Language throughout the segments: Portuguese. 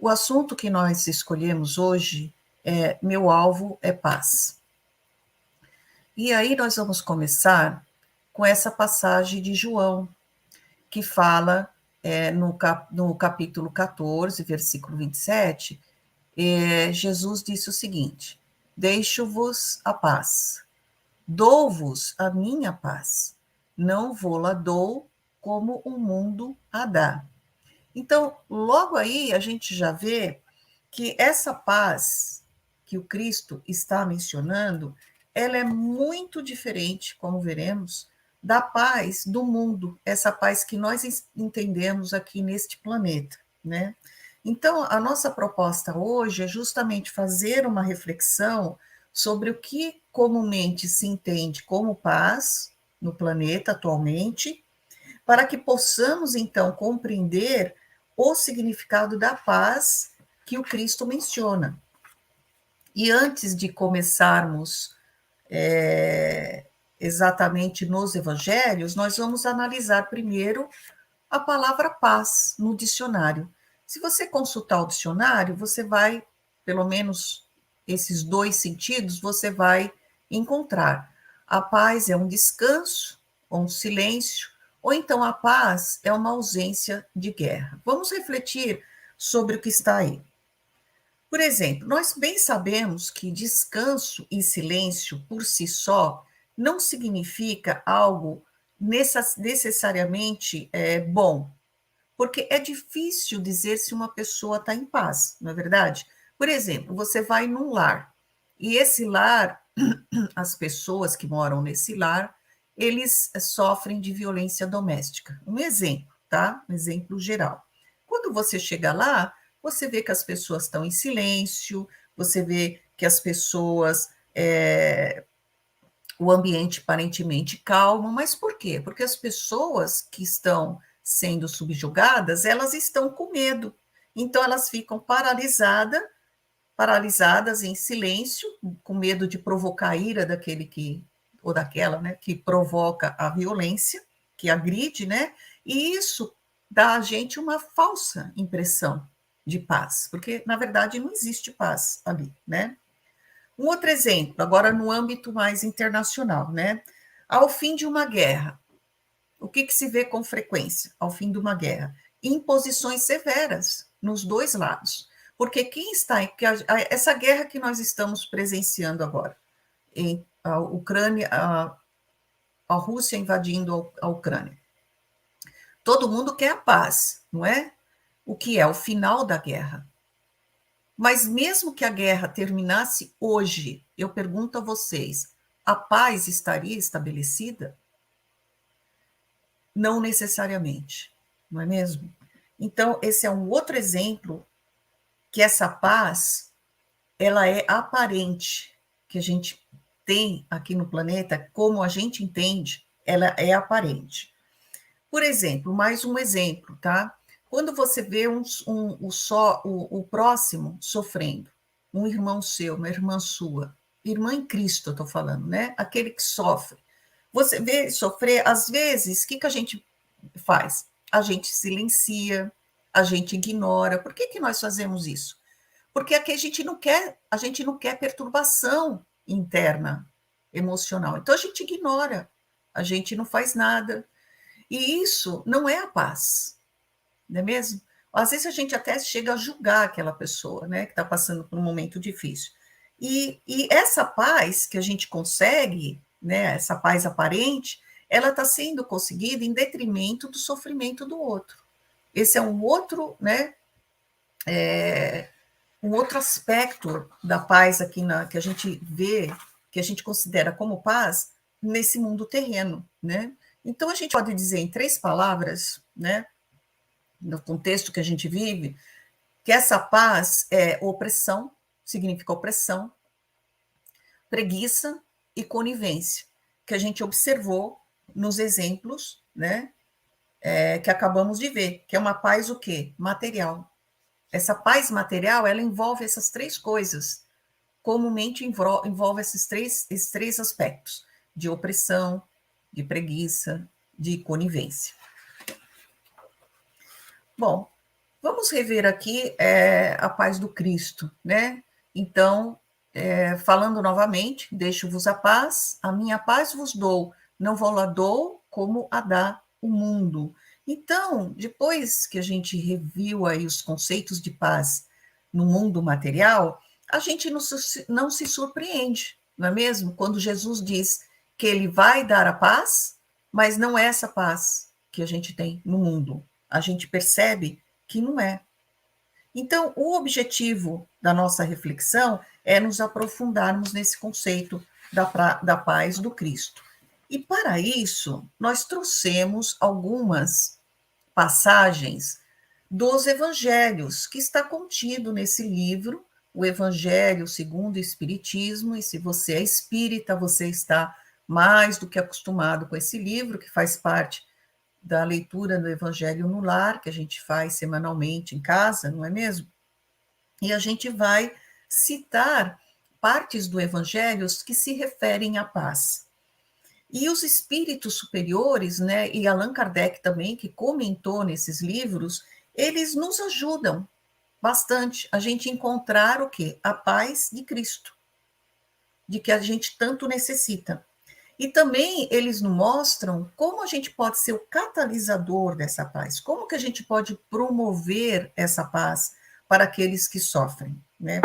O assunto que nós escolhemos hoje é Meu Alvo é Paz. E aí nós vamos começar com essa passagem de João, que fala no capítulo 14, versículo 27, Jesus disse o seguinte: Deixo-vos a paz, dou-vos a minha paz, não vou-la dou como o mundo a dá. Então, logo aí a gente já vê que essa paz que o Cristo está mencionando, ela é muito diferente, como veremos, da paz do mundo, essa paz que nós entendemos aqui neste planeta, né? Então, a nossa proposta hoje é justamente fazer uma reflexão sobre o que comumente se entende como paz no planeta atualmente, para que possamos, então, compreender o significado da paz que o Cristo menciona. E antes de começarmos exatamente nos evangelhos, nós vamos analisar primeiro a palavra paz no dicionário. Se você consultar o dicionário, você vai, pelo menos esses dois sentidos, você vai encontrar. A paz é um descanso, ou um silêncio, ou então a paz é uma ausência de guerra. Vamos refletir sobre o que está aí. Por exemplo, nós bem sabemos que descanso e silêncio por si só não significa algo necessariamente bom, porque é difícil dizer se uma pessoa está em paz, não é verdade? Por exemplo, você vai num lar, e esse lar, as pessoas que moram nesse lar, eles sofrem de violência doméstica. Um exemplo, tá? Um exemplo geral. Quando você chega lá, você vê que as pessoas estão em silêncio, você vê que as pessoas, o ambiente aparentemente calmo, mas por quê? Porque as pessoas que estão sendo subjugadas, elas estão com medo, então elas ficam paralisadas em silêncio, com medo de provocar a ira daquele que, ou daquela, né, que provoca a violência, que agride, né, e isso dá a gente uma falsa impressão de paz, porque, na verdade, não existe paz ali, né. Um outro exemplo, agora no âmbito mais internacional, né, ao fim de uma guerra, o que se vê com frequência ao fim de uma guerra? Imposições severas nos dois lados. Porque quem está essa guerra que nós estamos presenciando agora, em a Ucrânia, a Rússia invadindo a Ucrânia. Todo mundo quer a paz, não é? O que é o final da guerra. Mas mesmo que a guerra terminasse hoje, eu pergunto a vocês, a paz estaria estabelecida? Não necessariamente, não é mesmo? Então, esse é um outro exemplo que essa paz, ela é aparente, que a gente tem aqui no planeta, como a gente entende, ela é aparente. Por exemplo, mais um exemplo, tá? Quando você vê o próximo sofrendo, um irmão seu, uma irmã sua, irmã em Cristo, eu estou falando, né? Aquele que sofre. Você vê ele sofrer, às vezes, o que a gente faz? A gente silencia, a gente ignora. Por que nós fazemos isso? Porque aqui a gente não quer perturbação interna emocional. Então a gente ignora, a gente não faz nada. E isso não é a paz, não é mesmo? Às vezes a gente até chega a julgar aquela pessoa, né, que está passando por um momento difícil. E essa paz que a gente consegue, né, essa paz aparente, ela está sendo conseguida em detrimento do sofrimento do outro. Esse é um outro, né, um outro aspecto da paz aqui que a gente vê, que a gente considera como paz nesse mundo terreno, né? Então a gente pode dizer em três palavras, né, no contexto que a gente vive, que essa paz é opressão, significa opressão, preguiça e conivência, que a gente observou nos exemplos, né, que acabamos de ver, que é uma paz o quê? Material. Essa paz material, ela envolve essas três coisas, comumente envolve esses três aspectos, de opressão, de preguiça, de conivência. Bom, Vamos rever aqui a paz do Cristo, né? Então, falando novamente, deixo-vos a minha paz vos dou, não vou lá dou como a dá o mundo. Então, depois que a gente reviu aí os conceitos de paz no mundo material, a gente não se surpreende, não é mesmo? Quando Jesus diz que ele vai dar a paz, mas não é essa paz que a gente tem no mundo. A gente percebe que não é. Então, o objetivo da nossa reflexão é nos aprofundarmos nesse conceito da paz do Cristo. E para isso, nós trouxemos algumas passagens dos evangelhos, que está contido nesse livro, o Evangelho segundo o Espiritismo, e se você é espírita, você está mais do que acostumado com esse livro, que faz parte da leitura do Evangelho no Lar, que a gente faz semanalmente em casa, não é mesmo? E a gente vai citar partes do Evangelho que se referem à paz. E os espíritos superiores, né, e Allan Kardec também, que comentou nesses livros, eles nos ajudam bastante a gente encontrar o quê? A paz de Cristo, de que a gente tanto necessita. E também eles nos mostram como a gente pode ser o catalisador dessa paz, como que a gente pode promover essa paz para aqueles que sofrem, né?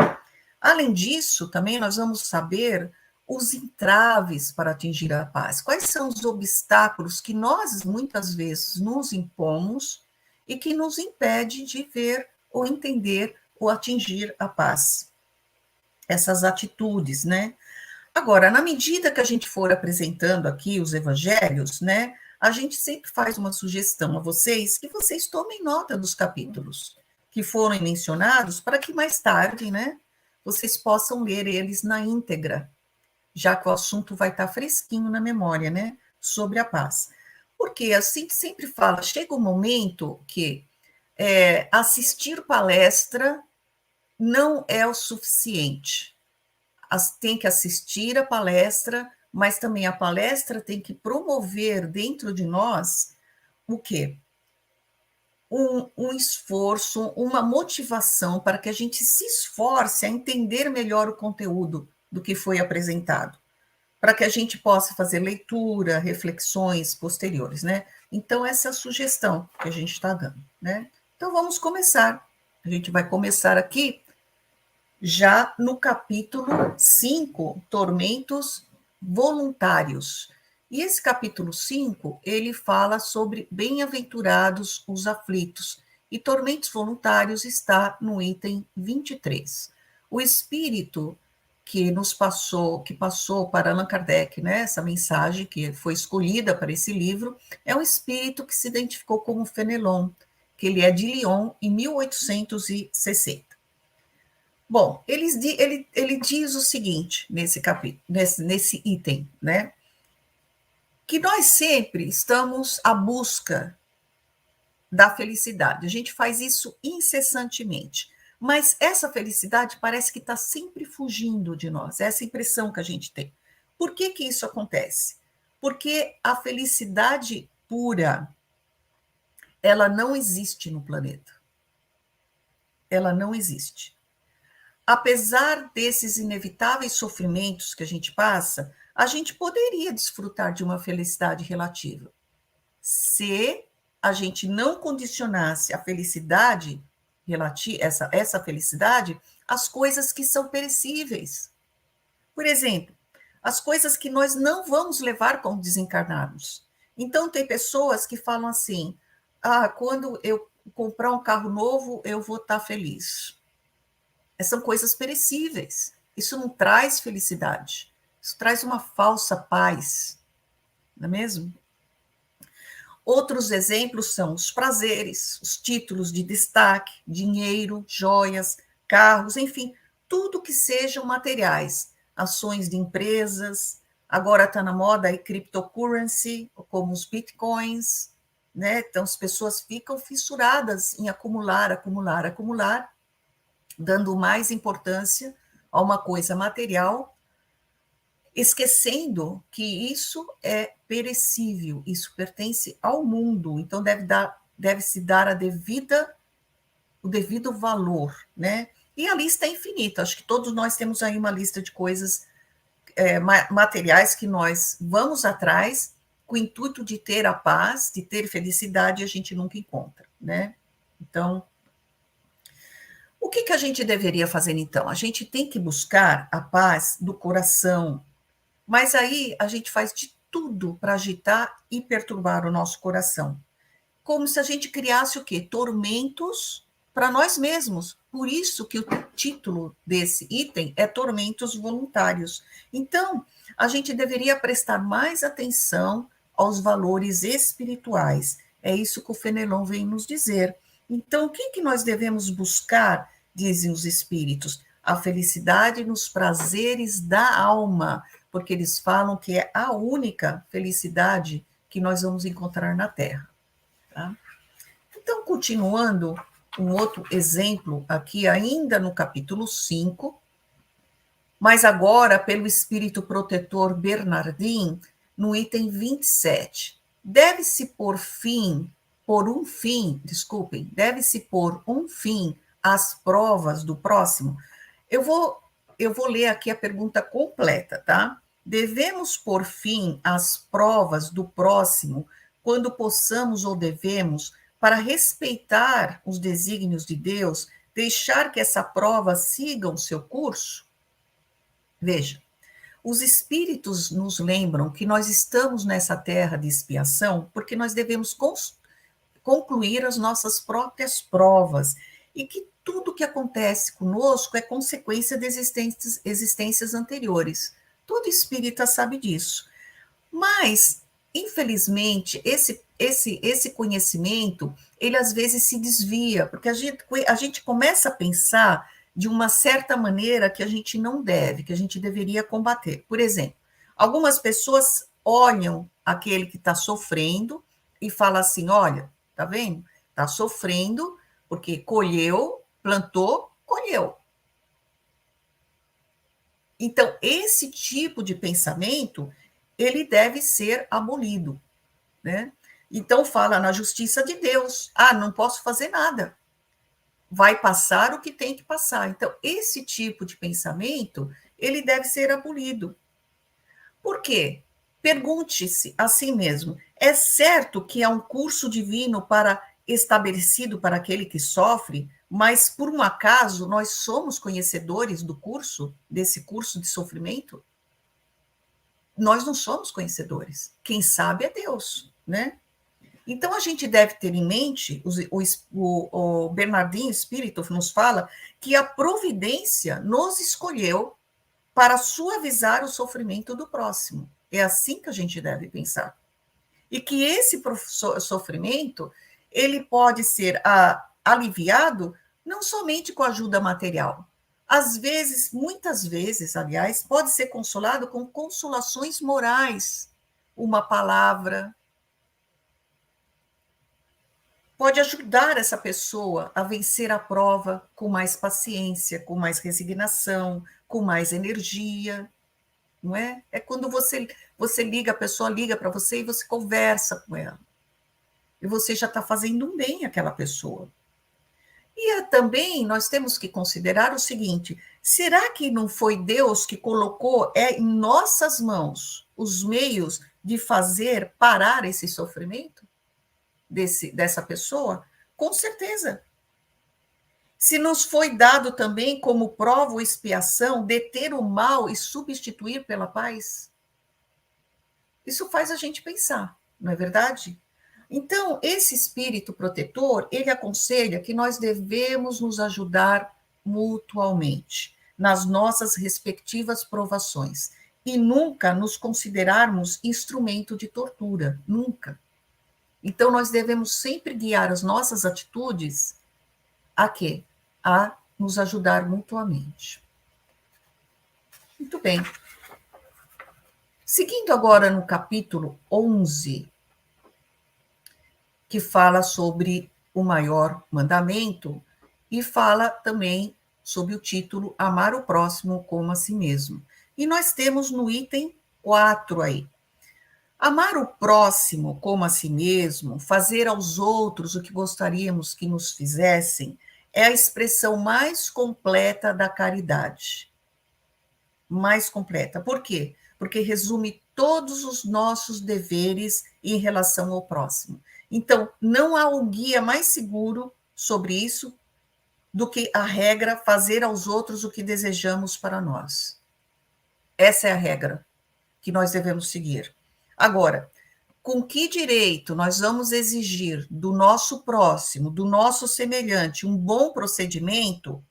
Além disso, também nós vamos saber os entraves para atingir a paz. Quais são os obstáculos que nós muitas vezes nos impomos e que nos impede de ver ou entender ou atingir a paz? Essas atitudes, né? Agora, na medida que a gente for apresentando aqui os evangelhos, né, a gente sempre faz uma sugestão a vocês que vocês tomem nota dos capítulos que foram mencionados para que mais tarde, né, vocês possam ler eles na íntegra, já que o assunto vai estar fresquinho na memória, né, sobre a paz. Porque assim sempre fala, chega um momento que assistir palestra não é o suficiente. Tem que assistir a palestra, mas também a palestra tem que promover dentro de nós o quê? Um esforço, uma motivação para que a gente se esforce a entender melhor o conteúdo do que foi apresentado, para que a gente possa fazer leitura, reflexões posteriores, né? Então, essa é a sugestão que a gente está dando, né? Então, vamos começar. A gente vai começar aqui já no capítulo 5, Tormentos Voluntários. E esse capítulo 5, ele fala sobre bem-aventurados os aflitos, e tormentos voluntários está no item 23. O espírito que passou para Allan Kardec, né, essa mensagem que foi escolhida para esse livro, é um espírito que se identificou como Fenelon, que ele é de Lyon em 1860. Bom, ele diz o seguinte nesse capítulo, nesse item, né? Que nós sempre estamos à busca da felicidade. A gente faz isso incessantemente. Mas essa felicidade parece que está sempre fugindo de nós. É essa impressão que a gente tem. Por que que isso acontece? Porque a felicidade pura, ela não existe no planeta. Ela não existe. Apesar desses inevitáveis sofrimentos que a gente passa, a gente poderia desfrutar de uma felicidade relativa, se a gente não condicionasse a felicidade relativa, essa felicidade, às coisas que são perecíveis. Por exemplo, as coisas que nós não vamos levar quando desencarnarmos. Então, tem pessoas que falam assim: quando eu comprar um carro novo, eu vou estar feliz. São coisas perecíveis. Isso não traz felicidade. Isso traz uma falsa paz, não é mesmo? Outros exemplos são os prazeres, os títulos de destaque, dinheiro, joias, carros, enfim, tudo que sejam materiais, ações de empresas. Agora está na moda a cryptocurrency, como os bitcoins, né? Então as pessoas ficam fissuradas em acumular, acumular, acumular, dando mais importância a uma coisa material, esquecendo que isso é perecível, isso pertence ao mundo, então deve-se dar a devida o devido valor, né? E a lista é infinita, acho que todos nós temos aí uma lista de coisas materiais que nós vamos atrás com o intuito de ter a paz, de ter felicidade, e a gente nunca encontra, né? Então, o que a gente deveria fazer então? A gente tem que buscar a paz do coração, mas aí a gente faz de tudo para agitar e perturbar o nosso coração. Como se a gente criasse o quê? Tormentos para nós mesmos. Por isso que o título desse item é Tormentos Voluntários. Então, a gente deveria prestar mais atenção aos valores espirituais. É isso que o Fenelon vem nos dizer. Então, o que nós devemos buscar, dizem os espíritos? A felicidade nos prazeres da alma, porque eles falam que é a única felicidade que nós vamos encontrar na Terra. Tá? Então, continuando, um outro exemplo aqui, ainda no capítulo 5, mas agora pelo espírito protetor Bernardin, no item 27. Deve-se deve-se pôr um fim às provas do próximo. Eu vou ler aqui a pergunta completa, tá? Devemos pôr fim às provas do próximo quando possamos ou devemos, para respeitar os desígnios de Deus, deixar que essa prova siga o seu curso? Veja, os espíritos nos lembram que nós estamos nessa terra de expiação porque nós devemos concluir as nossas próprias provas e que tudo que acontece conosco é consequência de existências anteriores. Todo espírita sabe disso. Mas, infelizmente, esse conhecimento, ele às vezes se desvia, porque a gente começa a pensar de uma certa maneira que a gente não deve, que a gente deveria combater. Por exemplo, algumas pessoas olham aquele que está sofrendo e falam assim: olha, tá vendo? Está sofrendo porque colheu, plantou, colheu. Então, esse tipo de pensamento, ele deve ser abolido, né? Então, fala na justiça de Deus. Ah, não posso fazer nada. Vai passar o que tem que passar. Então, esse tipo de pensamento, ele deve ser abolido. Por quê? Pergunte-se a si mesmo: é certo que há um curso divino estabelecido para aquele que sofre, mas por um acaso nós somos conhecedores desse curso de sofrimento? Nós não somos conhecedores. Quem sabe é Deus, né? Então a gente deve ter em mente, o Bernardinho Espírito nos fala que a providência nos escolheu para suavizar o sofrimento do próximo. É assim que a gente deve pensar. E que esse sofrimento, ele pode ser aliviado não somente com ajuda material. Às vezes, muitas vezes, aliás, pode ser consolado com consolações morais. Uma palavra pode ajudar essa pessoa a vencer a prova com mais paciência, com mais resignação, com mais energia. Não é? É quando você liga, a pessoa liga para você e você conversa com ela. E você já está fazendo um bem àquela pessoa. E também nós temos que considerar o seguinte: será que não foi Deus que colocou em nossas mãos os meios de fazer parar esse sofrimento dessa pessoa? Com certeza. Se nos foi dado também como prova ou expiação deter o mal e substituir pela paz? Isso faz a gente pensar, não é verdade? Então, esse espírito protetor, ele aconselha que nós devemos nos ajudar mutualmente nas nossas respectivas provações e nunca nos considerarmos instrumento de tortura, nunca. Então, nós devemos sempre guiar as nossas atitudes a quê? A nos ajudar mutuamente. Muito bem. Seguindo agora no capítulo 11, que fala sobre o maior mandamento e fala também sobre o título Amar o próximo como a si mesmo. E nós temos no item 4 aí. Amar o próximo como a si mesmo, fazer aos outros o que gostaríamos que nos fizessem, é a expressão mais completa da caridade. Mais completa. Por quê? Porque resume todos os nossos deveres em relação ao próximo. Então, não há um guia mais seguro sobre isso do que a regra fazer aos outros o que desejamos para nós. Essa é a regra que nós devemos seguir. Agora, com que direito nós vamos exigir do nosso próximo, do nosso semelhante, um bom procedimento?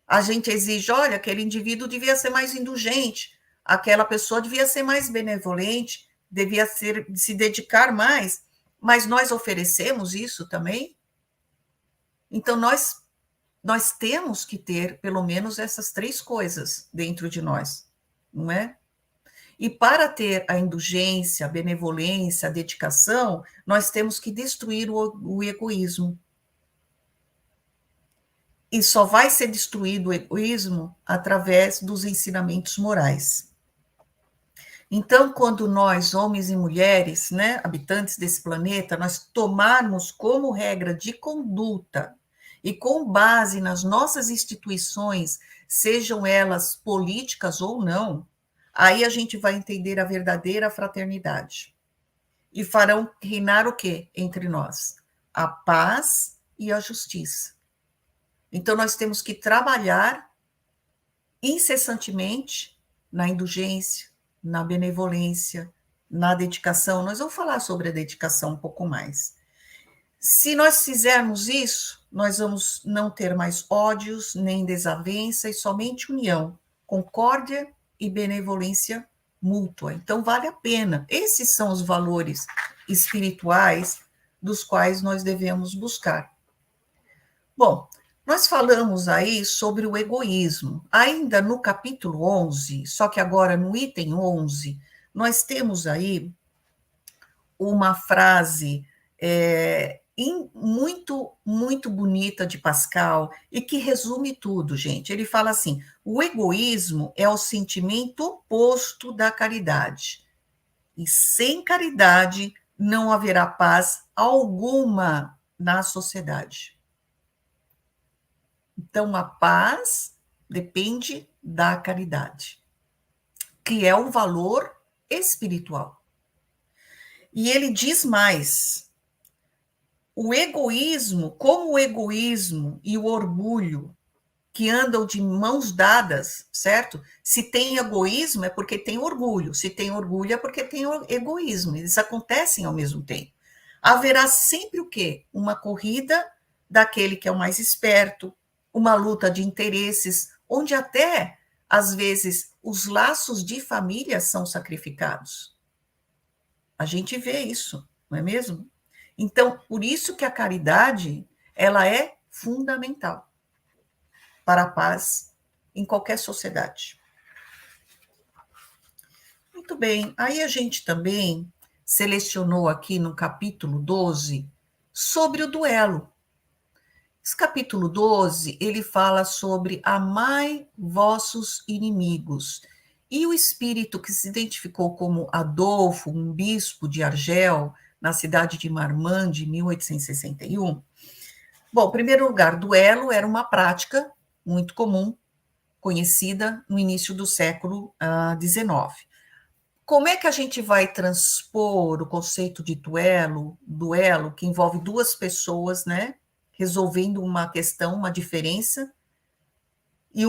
A gente exige, olha, aquele indivíduo devia ser mais indulgente, aquela pessoa devia ser mais benevolente, devia se dedicar mais, mas nós oferecemos isso também? Então, nós temos que ter pelo menos essas 3 coisas dentro de nós, não é? E para ter a indulgência, a benevolência, a dedicação, nós temos que destruir o egoísmo. E só vai ser destruído o egoísmo através dos ensinamentos morais. Então, quando nós, homens e mulheres, né, habitantes desse planeta, nós tomarmos como regra de conduta e com base nas nossas instituições, sejam elas políticas ou não, aí a gente vai entender a verdadeira fraternidade. E farão reinar o quê entre nós? A paz e a justiça. Então, nós temos que trabalhar incessantemente na indulgência, na benevolência, na dedicação. Nós vamos falar sobre a dedicação um pouco mais. Se nós fizermos isso, nós vamos não ter mais ódios, nem desavença, e somente união, concórdia e benevolência mútua. Então, vale a pena. Esses são os valores espirituais dos quais nós devemos buscar. Bom, nós falamos aí sobre o egoísmo. Ainda no capítulo 11, só que agora no item 11, nós temos aí uma frase muito, muito bonita de Pascal e que resume tudo, gente. Ele fala assim: o egoísmo é o sentimento oposto da caridade. E sem caridade não haverá paz alguma na sociedade. Então, a paz depende da caridade, que é um valor espiritual. E ele diz mais: o egoísmo, como o egoísmo e o orgulho, que andam de mãos dadas, certo? Se tem egoísmo é porque tem orgulho, se tem orgulho é porque tem egoísmo, eles acontecem ao mesmo tempo. Haverá sempre o quê? Uma corrida daquele que é o mais esperto, uma luta de interesses, onde até, às vezes, os laços de família são sacrificados. A gente vê isso, não é mesmo? Então, por isso que a caridade, ela é fundamental para a paz em qualquer sociedade. Muito bem, aí a gente também selecionou aqui no capítulo 12 sobre o duelo. Esse capítulo 12, ele fala sobre amai vossos inimigos. E o espírito que se identificou como Adolfo, um bispo de Argel, na cidade de Marmande, em 1861. Bom, em primeiro lugar, duelo era uma prática muito comum, conhecida no início do século XIX. Como é que a gente vai transpor o conceito de duelo, que envolve 2 pessoas, né, resolvendo uma questão, uma diferença, e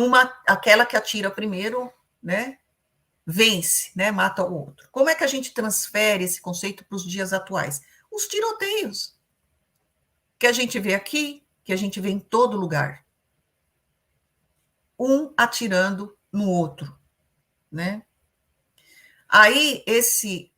aquela que atira primeiro, né, vence, né, mata o outro. Como é que a gente transfere esse conceito para os dias atuais? Os tiroteios, que a gente vê aqui, que a gente vê em todo lugar. Um atirando no outro, né? Aí, esse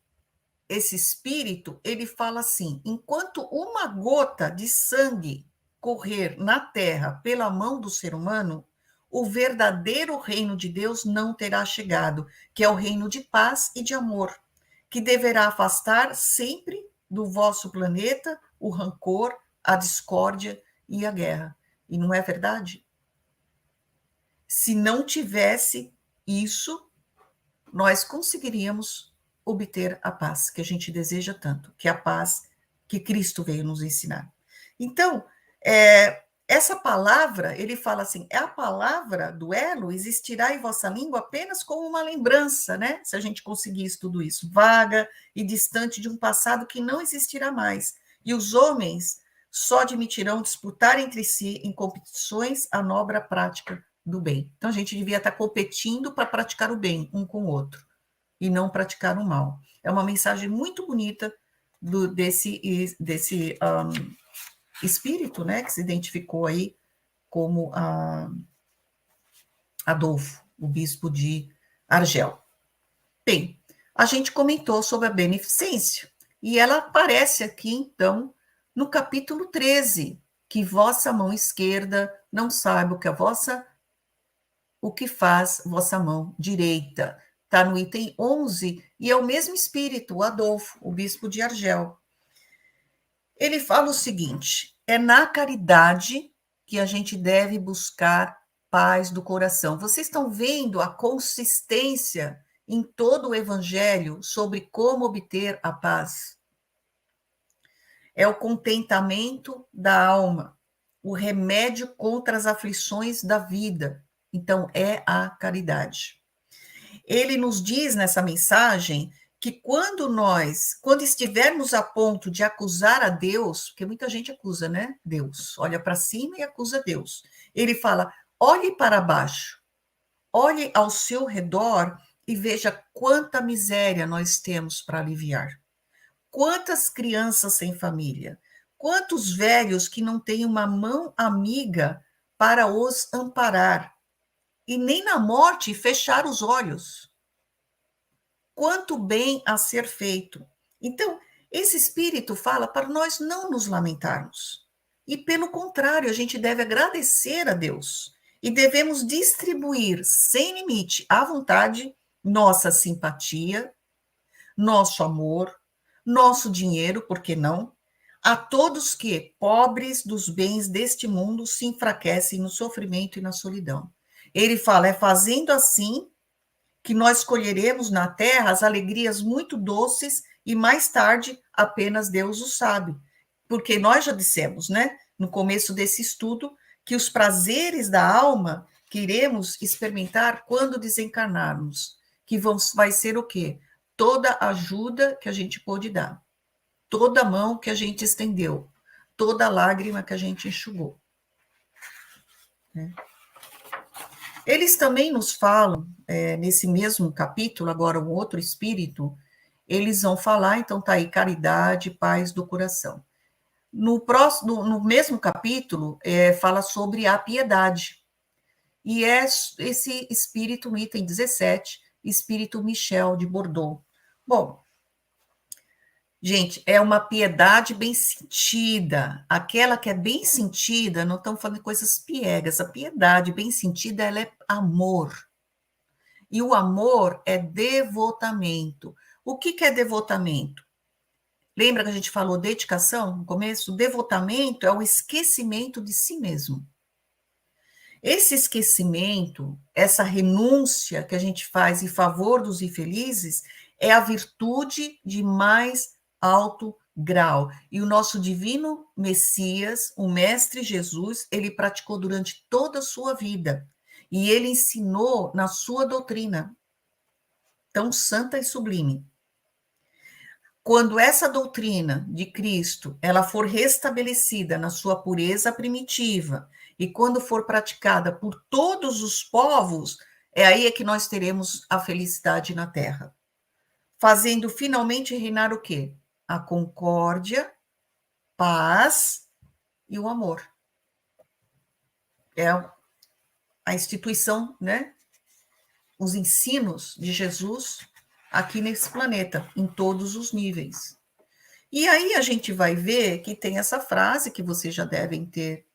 espírito, ele fala assim: enquanto uma gota de sangue correr na terra pela mão do ser humano, o verdadeiro reino de Deus não terá chegado, que é o reino de paz e de amor, que deverá afastar sempre do vosso planeta o rancor, a discórdia e a guerra. E não é verdade? Se não tivesse isso, nós conseguiríamos obter a paz que a gente deseja tanto, que é a paz que Cristo veio nos ensinar. Então, Essa palavra, ele fala assim, a palavra duelo existirá em vossa língua apenas como uma lembrança, né? Se a gente conseguisse tudo isso, vaga e distante de um passado que não existirá mais. E os homens só admitirão disputar entre si em competições a nobre prática do bem. Então a gente devia estar competindo para praticar o bem um com o outro e não praticar o mal. É uma mensagem muito bonita desse espírito, né, que se identificou aí como Adolfo, o bispo de Argel. Bem, a gente comentou sobre a beneficência, e ela aparece aqui, então, no capítulo 13, que vossa mão esquerda não saiba o que faz vossa mão direita. Está no item 11, e é o mesmo espírito, o Adolfo, o bispo de Argel. Ele fala o seguinte: é na caridade que a gente deve buscar paz do coração. Vocês estão vendo a consistência em todo o evangelho sobre como obter a paz? É o contentamento da alma, o remédio contra as aflições da vida. Então, é a caridade. Ele nos diz nessa mensagem que quando estivermos a ponto de acusar a Deus, porque muita gente acusa, né? Deus, olha para cima e acusa Deus. Ele fala: olhe para baixo, olhe ao seu redor e veja quanta miséria nós temos para aliviar. Quantas crianças sem família, quantos velhos que não têm uma mão amiga para os amparar, e nem na morte fechar os olhos. Quanto bem a ser feito. Então, esse espírito fala para nós não nos lamentarmos. E, pelo contrário, a gente deve agradecer a Deus. E devemos distribuir sem limite, à vontade, nossa simpatia, nosso amor, nosso dinheiro, por que não? A todos que, pobres dos bens deste mundo, se enfraquecem no sofrimento e na solidão. Ele fala, é fazendo assim que nós colheremos na terra as alegrias muito doces e mais tarde apenas Deus o sabe. Porque nós já dissemos, né, no começo desse estudo, que os prazeres da alma que iremos experimentar quando desencarnarmos, que vai ser o quê? Toda ajuda que a gente pôde dar, toda mão que a gente estendeu, toda lágrima que a gente enxugou. Né? Eles também nos falam, nesse mesmo capítulo, agora um outro espírito, eles vão falar, então tá aí, caridade, paz do coração. No mesmo capítulo, fala sobre a piedade. E é esse espírito, no item 17, espírito Michel de Bordeaux. Bom, gente, é uma piedade bem sentida. Aquela que é bem sentida, não estamos falando de coisas piegas. A piedade bem sentida, ela é amor. E o amor é devotamento. O que é devotamento? Lembra que a gente falou dedicação no começo? Devotamento é o esquecimento de si mesmo. Esse esquecimento, essa renúncia que a gente faz em favor dos infelizes, é a virtude de mais alto grau. E o nosso divino Messias, o Mestre Jesus, ele praticou durante toda a sua vida. E ele ensinou na sua doutrina, tão santa e sublime. Quando essa doutrina de Cristo ela for restabelecida na sua pureza primitiva e quando for praticada por todos os povos, é aí que nós teremos a felicidade na Terra. Fazendo finalmente reinar o quê? A concórdia, paz e o amor. É a instituição, né? Os ensinos de Jesus aqui nesse planeta, em todos os níveis. E aí a gente vai ver que tem essa frase que vocês já devem ter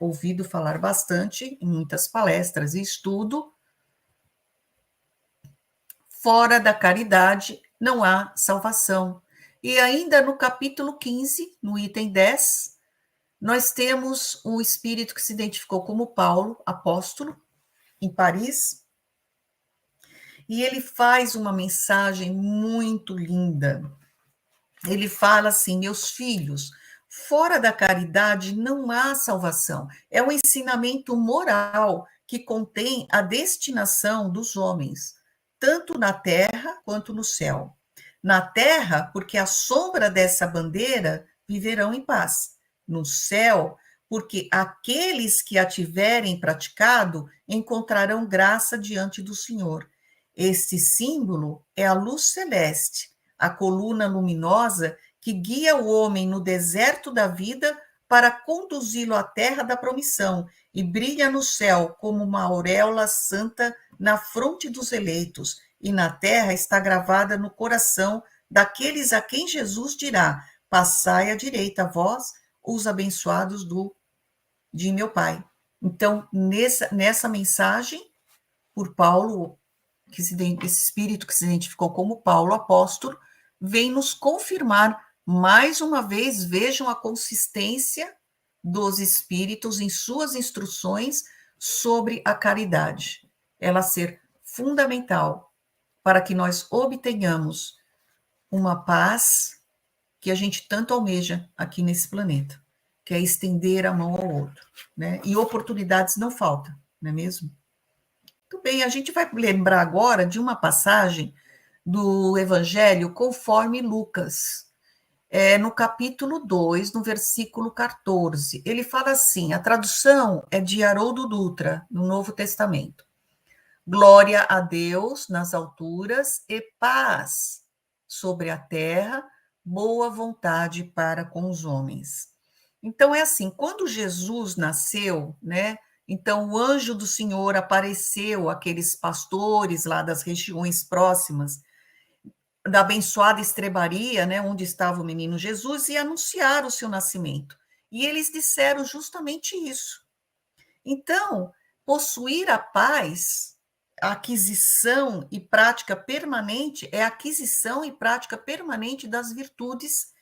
ouvido falar bastante em muitas palestras e estudo: fora da caridade não há salvação. E ainda no capítulo 15, no item 10, nós temos um espírito que se identificou como Paulo, apóstolo, em Paris, e ele faz uma mensagem muito linda. Ele fala assim: meus filhos, Fora da caridade não há salvação. É um ensinamento moral que contém a destinação dos homens, tanto na terra quanto no céu. Na terra, porque à sombra dessa bandeira viverão em paz. No céu, porque aqueles que a tiverem praticado encontrarão graça diante do Senhor. Este símbolo é a luz celeste, a coluna luminosa que guia o homem no deserto da vida para conduzi-lo à terra da promissão e brilha no céu como uma auréola santa na fronte dos eleitos, e na terra está gravada no coração daqueles a quem Jesus dirá: passai à direita, vós, os abençoados de meu Pai. Então, nessa mensagem, por Paulo, esse espírito que se identificou como Paulo apóstolo, vem nos confirmar mais uma vez. Vejam a consistência dos espíritos em suas instruções sobre a caridade, ela ser fundamental para que nós obtenhamos uma paz que a gente tanto almeja aqui nesse planeta, que é estender a mão ao outro, né? E oportunidades não faltam, não é mesmo? Muito bem, a gente vai lembrar agora de uma passagem do Evangelho conforme Lucas, no capítulo 2, no versículo 14. Ele fala assim, a tradução é de Haroldo Dutra, no Novo Testamento. Glória a Deus nas alturas e paz sobre a terra, boa vontade para com os homens. Então é assim, quando Jesus nasceu, né? Então o anjo do Senhor apareceu àqueles pastores lá das regiões próximas da abençoada estrebaria, né, onde estava o menino Jesus, e anunciaram o seu nascimento. E eles disseram justamente isso. Então, possuir a paz, a aquisição e prática permanente, é a aquisição e prática permanente das virtudes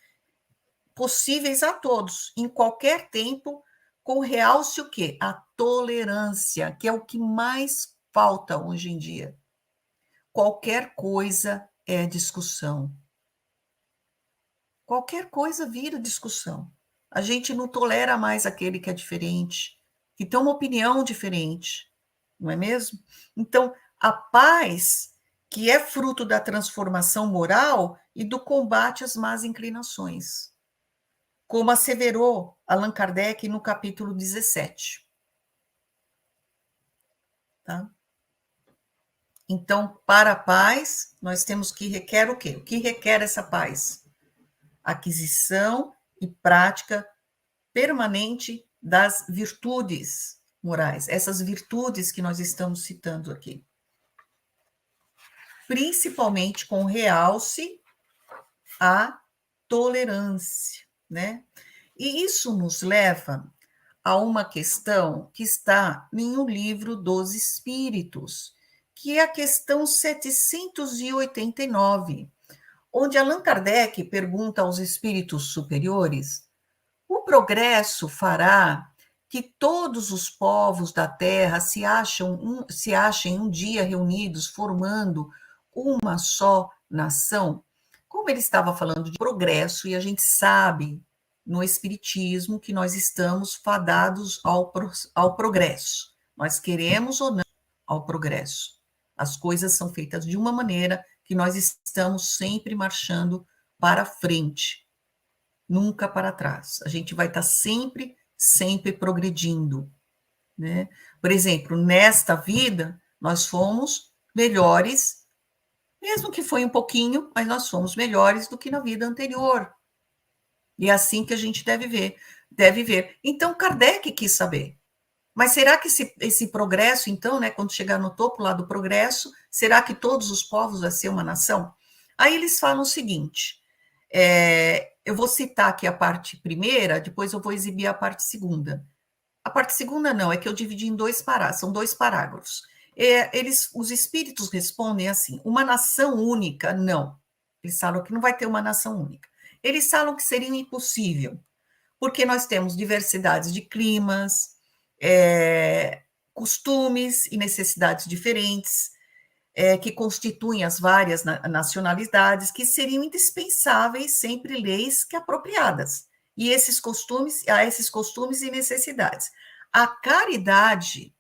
possíveis a todos, em qualquer tempo, com realce o quê? A tolerância, que é o que mais falta hoje em dia. Qualquer coisa é discussão. Qualquer coisa vira discussão. A gente não tolera mais aquele que é diferente, que tem uma opinião diferente, não é mesmo? Então, a paz, que é fruto da transformação moral e do combate às más inclinações, como asseverou Allan Kardec no capítulo 17. Tá? Então, para a paz, nós temos que requer o quê? O que requer essa paz? Aquisição e prática permanente das virtudes morais, essas virtudes que nós estamos citando aqui. Principalmente com realce à tolerância, né? E isso nos leva a uma questão que está em O Livro dos Espíritos, que é a questão 789, onde Allan Kardec pergunta aos espíritos superiores: o progresso fará que todos os povos da Terra se achem um dia reunidos, formando uma só nação? Como ele estava falando de progresso, e a gente sabe no Espiritismo que nós estamos fadados ao progresso. Nós queremos ou não ao progresso. As coisas são feitas de uma maneira que nós estamos sempre marchando para frente, nunca para trás. A gente vai estar sempre, sempre progredindo, né? Por exemplo, nesta vida, nós fomos melhores, mesmo que foi um pouquinho, mas nós fomos melhores do que na vida anterior. E é assim que a gente deve ver. Então, Kardec quis saber, mas será que esse progresso, então, né, quando chegar no topo lá do progresso, será que todos os povos vão ser uma nação? Aí eles falam o seguinte, eu vou citar aqui a parte primeira, depois eu vou exibir a parte segunda. A parte segunda não, é que eu dividi em dois parágrafos, são dois parágrafos. Os espíritos respondem assim: uma nação única, não. Eles falam que não vai ter uma nação única. Eles falam que seria impossível, porque nós temos diversidades de climas, costumes e necessidades diferentes, que constituem as várias nacionalidades, que seriam indispensáveis sempre leis que apropriadas. e a esses costumes e necessidades. A caridade,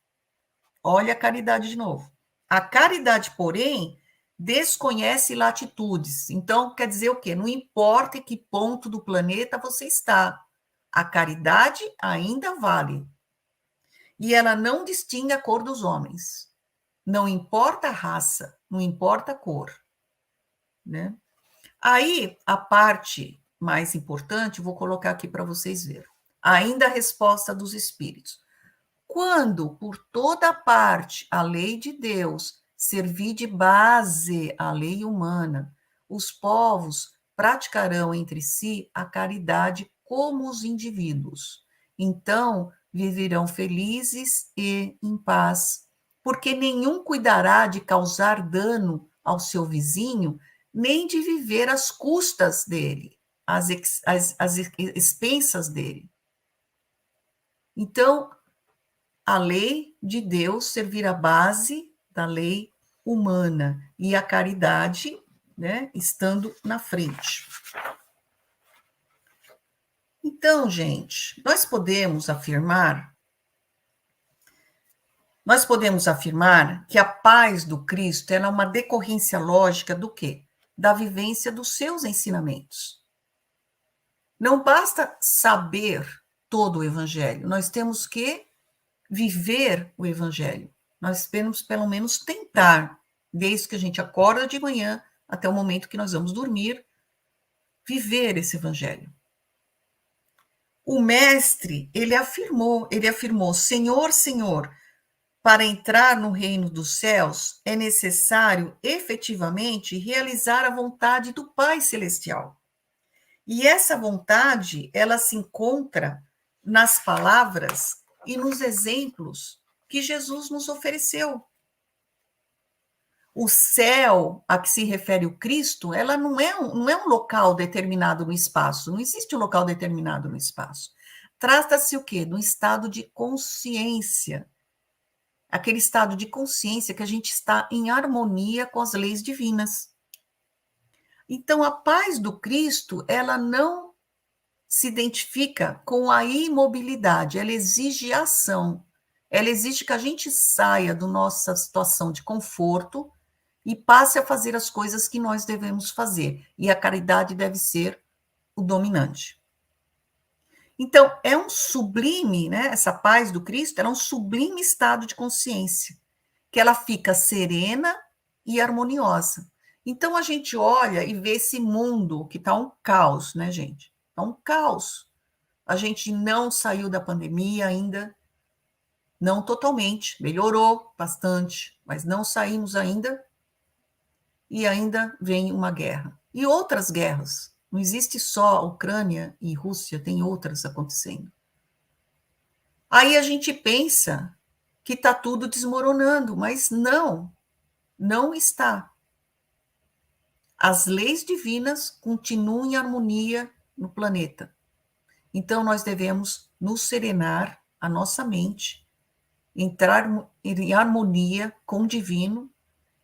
olha a caridade de novo. A caridade, porém, desconhece latitudes. Então, quer dizer o quê? Não importa em que ponto do planeta você está, a caridade ainda vale. E ela não distingue a cor dos homens. Não importa a raça, não importa a cor. Né? Aí, a parte mais importante, vou colocar aqui para vocês verem. Ainda a resposta dos espíritos. Quando, por toda parte, a lei de Deus servir de base à lei humana, os povos praticarão entre si a caridade como os indivíduos. Então, viverão felizes e em paz, porque nenhum cuidará de causar dano ao seu vizinho, nem de viver às custas dele, às expensas dele. Então, a lei de Deus servir a base da lei humana e a caridade, né, estando na frente. Então, gente, nós podemos afirmar que a paz do Cristo é uma decorrência lógica do quê? Da vivência dos seus ensinamentos. Não basta saber todo o evangelho, nós temos que viver o evangelho. Nós temos, pelo menos, tentar, desde que a gente acorda de manhã até o momento que nós vamos dormir, viver esse evangelho. O mestre, ele afirmou, Senhor, Senhor, para entrar no reino dos céus é necessário efetivamente realizar a vontade do Pai Celestial. E essa vontade, ela se encontra nas palavras e nos exemplos que Jesus nos ofereceu. O céu a que se refere o Cristo, ela não é um local determinado no espaço, não existe um local determinado no espaço. Trata-se o quê? De um estado de consciência. Aquele estado de consciência que a gente está em harmonia com as leis divinas. Então, a paz do Cristo, ela não se identifica com a imobilidade, ela exige ação. Ela exige que a gente saia da nossa situação de conforto e passe a fazer as coisas que nós devemos fazer. E a caridade deve ser o dominante. Então, é um sublime, né? Essa paz do Cristo, ela é um sublime estado de consciência, que ela fica serena e harmoniosa. Então, a gente olha e vê esse mundo que está um caos, né, gente? Está um caos. A gente não saiu da pandemia ainda, não totalmente, melhorou bastante, mas não saímos ainda, e ainda vem uma guerra. E outras guerras. Não existe só Ucrânia e Rússia, tem outras acontecendo. Aí a gente pensa que está tudo desmoronando, mas não, não está. As leis divinas continuam em harmonia no planeta. Então, nós devemos nos serenar a nossa mente, entrar em harmonia com o divino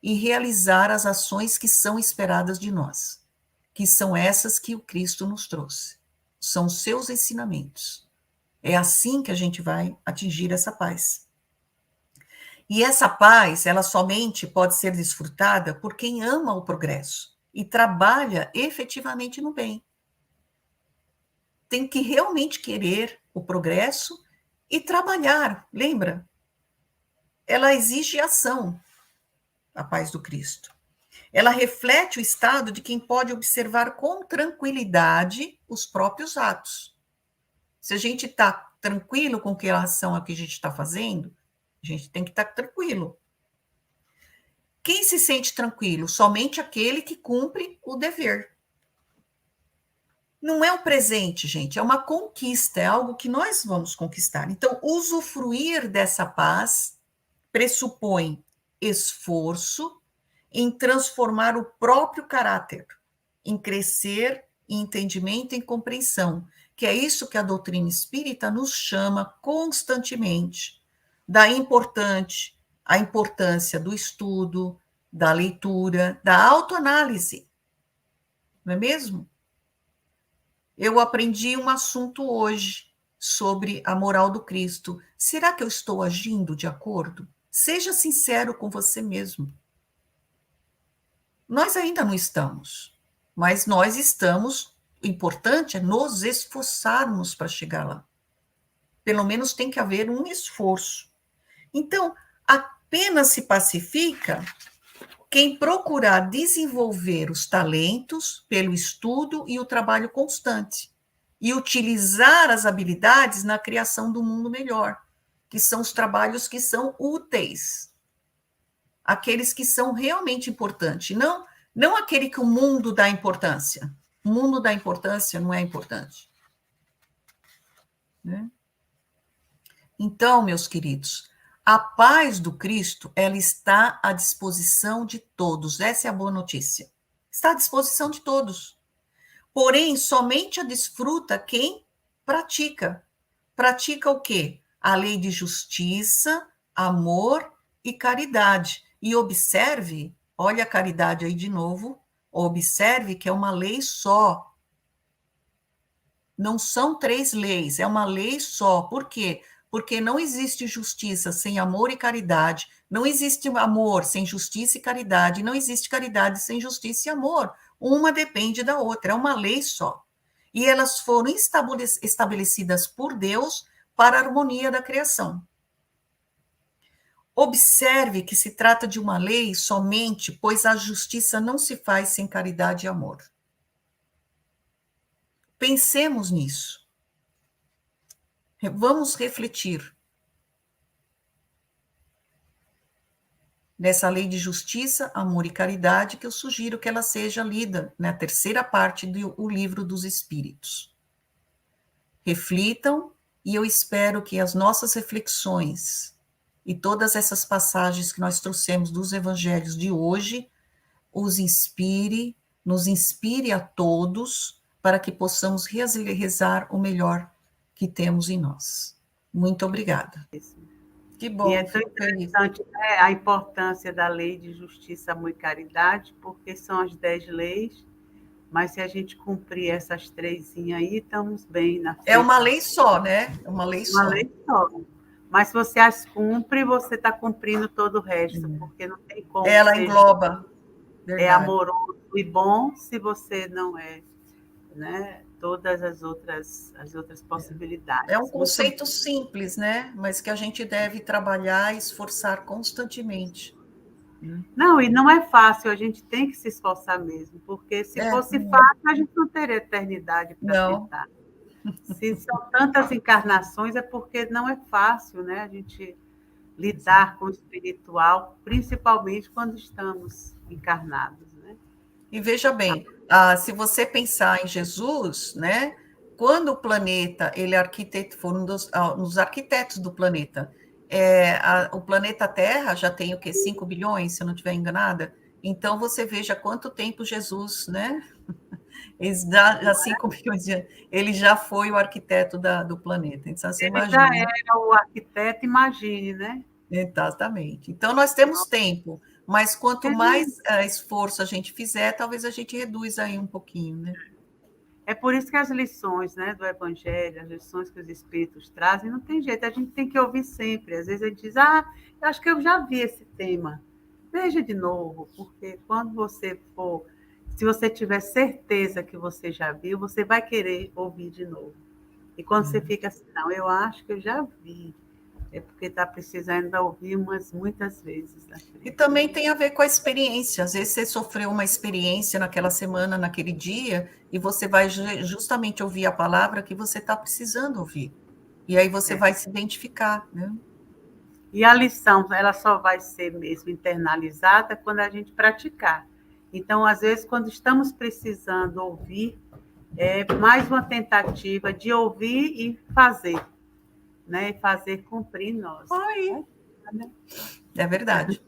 e realizar as ações que são esperadas de nós, que são essas que o Cristo nos trouxe. São seus ensinamentos. É assim que a gente vai atingir essa paz. E essa paz, ela somente pode ser desfrutada por quem ama o progresso e trabalha efetivamente no bem. Tem que realmente querer o progresso e trabalhar, lembra? Ela exige ação, a paz do Cristo. Ela reflete o estado de quem pode observar com tranquilidade os próprios atos. Se a gente está tranquilo com relação ao que a gente está fazendo, a gente tem que estar tranquilo. Quem se sente tranquilo? Somente aquele que cumpre o dever. Não é um presente, gente, é uma conquista, é algo que nós vamos conquistar. Então, usufruir dessa paz pressupõe esforço em transformar o próprio caráter, em crescer em entendimento e em compreensão, que é isso que a doutrina espírita nos chama constantemente, a importância do estudo, da leitura, da autoanálise, não é mesmo? eu aprendi um assunto hoje sobre a moral do Cristo. Será que eu estou agindo de acordo? Seja sincero com você mesmo. Nós ainda não estamos, mas nós estamos. O importante é nos esforçarmos para chegar lá. Pelo menos tem que haver um esforço. Então, apenas se pacifica quem procurar desenvolver os talentos pelo estudo e o trabalho constante e utilizar as habilidades na criação do mundo melhor, que são os trabalhos que são úteis, aqueles que são realmente importantes, não aquele que o mundo dá importância. O mundo dá importância não é importante. Né? Então, meus queridos, a paz do Cristo, ela está à disposição de todos. Essa é a boa notícia. Está à disposição de todos. Porém, somente a desfruta quem pratica. Pratica o quê? A lei de justiça, amor e caridade. E observe, olha a caridade aí de novo, observe que é uma lei só. Não são 3 leis, é uma lei só. Por quê? Porque não existe justiça sem amor e caridade, não existe amor sem justiça e caridade, não existe caridade sem justiça e amor. Uma depende da outra, é uma lei só. E elas foram estabelecidas por Deus para a harmonia da criação. Observe que se trata de uma lei somente, pois a justiça não se faz sem caridade e amor. Pensemos nisso. Vamos refletir nessa lei de justiça, amor e caridade, que eu sugiro que ela seja lida na terceira parte do Livro dos Espíritos. Reflitam, e eu espero que as nossas reflexões e todas essas passagens que nós trouxemos dos evangelhos de hoje os inspire, nos inspire a todos, para que possamos rezar o melhor que temos em nós. Muito obrigada. Que bom. E é tão interessante, né, a importância da lei de justiça, amor e caridade, porque são as 10 leis, mas se a gente cumprir essas 3 aí, estamos bem na frente. É uma lei só, né? É uma lei só. Uma lei só. Mas se você as cumpre, você está cumprindo todo o resto, porque não tem como ela ser engloba. É amoroso e bom se você não é, né? Todas as outras possibilidades. É um conceito simples, né? Mas que a gente deve trabalhar e esforçar constantemente. Não, e não é fácil, a gente tem que se esforçar mesmo, porque se fosse fácil, a gente não teria eternidade para tentar. Se são tantas encarnações, é porque não é fácil, né? A gente lidar com o espiritual, principalmente quando estamos encarnados, né? E veja bem, se você pensar em Jesus, né? Quando o planeta, ele foi um dos arquitetos do planeta. O planeta Terra já tem o quê? 5 bilhões, se eu não estiver enganada. Então, você veja quanto tempo Jesus, né? Já 5 bilhões de anos, ele já foi o arquiteto do planeta. Então, você imagina. Ele já era o arquiteto, imagine, né? Exatamente. Então, nós temos tempo, mas quanto mais esforço a gente fizer, talvez a gente reduza aí um pouquinho, né? É por isso que as lições, né, do Evangelho, as lições que os Espíritos trazem, não tem jeito, a gente tem que ouvir sempre. Às vezes a gente diz, eu acho que eu já vi esse tema. Veja de novo, porque quando você for, se você tiver certeza que você já viu, você vai querer ouvir de novo. E quando você fica assim, não, eu acho que eu já vi, é porque está precisando ouvir muitas vezes. E também tem a ver com a experiência. Às vezes você sofreu uma experiência naquela semana, naquele dia, e você vai justamente ouvir a palavra que você está precisando ouvir. E aí você vai se identificar, né? E a lição, ela só vai ser mesmo internalizada quando a gente praticar. Então, às vezes, quando estamos precisando ouvir, é mais uma tentativa de ouvir e fazer, né? E fazer cumprir nós. É verdade.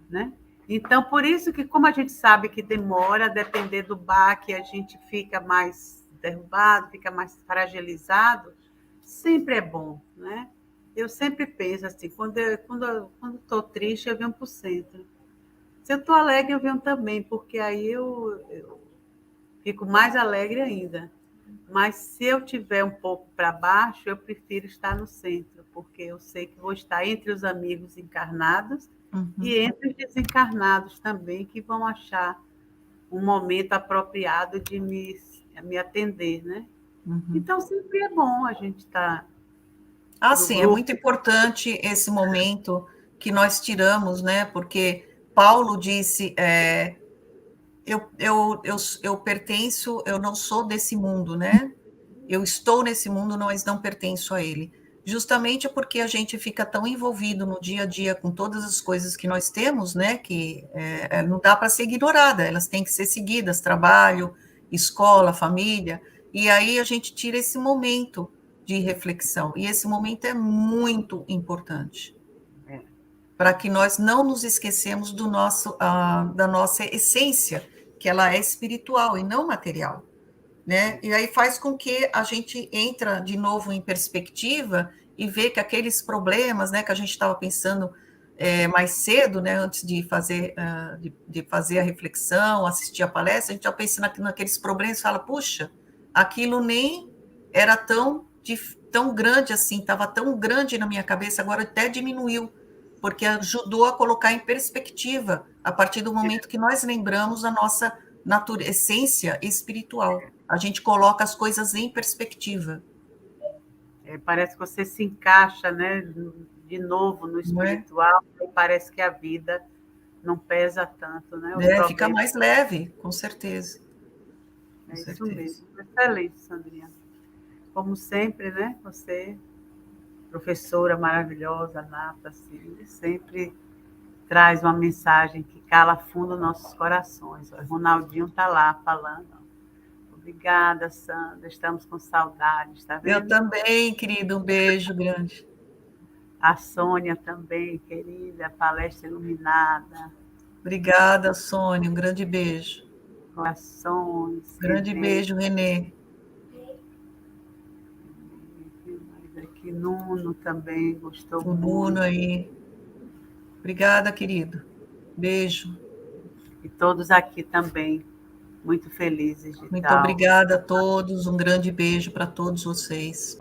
Né? Então, por isso que, como a gente sabe que demora, a depender do baque, a gente fica mais derrubado, fica mais fragilizado, sempre é bom, né? Eu sempre penso assim, quando estou triste, eu venho para o centro. Se eu estou alegre, eu venho também, porque aí eu fico mais alegre ainda. Mas se eu tiver um pouco para baixo, eu prefiro estar no centro, porque eu sei que vou estar entre os amigos encarnados e entre os desencarnados também, que vão achar um momento apropriado de me atender, né? Então, sempre é bom a gente estar no Sim, é grupo. muito importante esse momento que nós tiramos, né? Porque Paulo disse, eu pertenço, eu não sou desse mundo, né? Eu estou nesse mundo, mas não pertenço a ele. Justamente porque a gente fica tão envolvido no dia a dia com todas as coisas que nós temos, né? Que não dá para ser ignorada, elas têm que ser seguidas, trabalho, escola, família, e aí a gente tira esse momento de reflexão, e esse momento é muito importante para que nós não nos esquecemos do nosso, da nossa essência, que ela é espiritual e não material, né? E aí faz com que a gente entra de novo em perspectiva e vê que aqueles problemas, né, que a gente estava pensando mais cedo, né, antes de fazer, de fazer a reflexão, assistir a palestra, a gente já pensa naqueles problemas e fala, puxa, aquilo nem era tão grande assim, estava tão grande na minha cabeça, agora até diminuiu, porque ajudou a colocar em perspectiva, a partir do momento que nós lembramos a nossa essência espiritual. A gente coloca as coisas em perspectiva. Parece que você se encaixa, né, de novo no espiritual, e parece que a vida não pesa tanto, né? Os problemas... Fica mais leve, com certeza. Com certeza. Isso mesmo. Excelente, Sandrinha. Como sempre, né? Você, professora maravilhosa, nata, assim, sempre traz uma mensagem que cala fundo nossos corações. O Ronaldinho está lá falando. Obrigada, Sandra. Estamos com saudades, tá vendo? Eu também, querido. Um beijo grande. A Sônia também, querida. Palestra iluminada. Obrigada, Sônia. Um grande beijo. Corações. Grande beijo, Renê. Aqui, Nuno também gostou muito. O Nuno aí. Obrigada, querido. Beijo. E todos aqui também, muito felizes de Muito obrigada a todos. Um grande beijo para todos vocês.